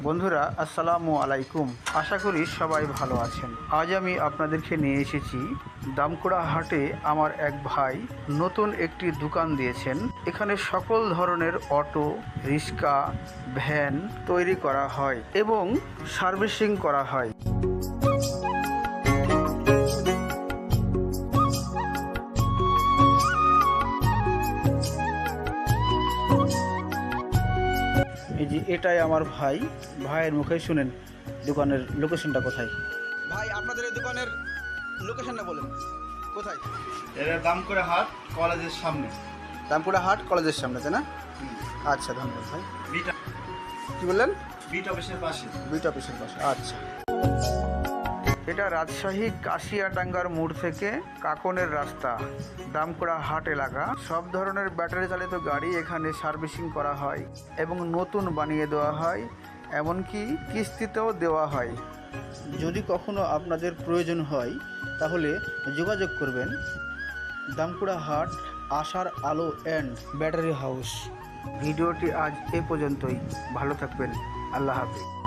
বন্ধুরা আসসালামু আলাইকুম। আশা করি সবাই ভালো আছেন। আজ আমি আপনাদেরকে নিয়ে এসেছি দামকুড়া হাটে। আমার এক ভাই নতুন একটি দোকান দিয়েছেন। এখানে সকল ধরনের অটো, রিক্সা, ভ্যান তৈরি করা হয় এবং সার্ভিসিং করা হয়। এই যে এটাই আমার ভাই। ভাইয়ের মুখে শুনেন দোকানের লোকেশনটা কোথায়। ভাই আপনাদের এই দোকানের লোকেশনটা বলেন, কোথায়? এটা দামকুড়া হাট কলেজের সামনে। দামকুড়া হাট কলেজের সামনে, তাই না? আচ্ছা, ধন্যবাদ ভাই। বিট কি বললেন? বিট অফিসের পাশে। বিট অফিসের পাশে, আচ্ছা। এটা রাজশাহী কাশিয়াডাঙ্গার মোড় থেকে কাকনের রাস্তা, দামকুড়া হাট এলাকা। সব ধরনের ব্যাটারি চালিত গাড়ি এখানে সার্ভিসিং করা হয় এবং নতুন বানিয়ে দেওয়া হয়, এমনকি কিস্তিতেও দেওয়া হয়। যদি কখনো আপনাদের প্রয়োজন হয় তাহলে যোগাযোগ করবেন। দামকুড়া হাট, আশার আলো অ্যান্ড ব্যাটারি হাউস। ভিডিওটি আজ এ পর্যন্তই। ভালো থাকবেন। আল্লাহ হাফেজ।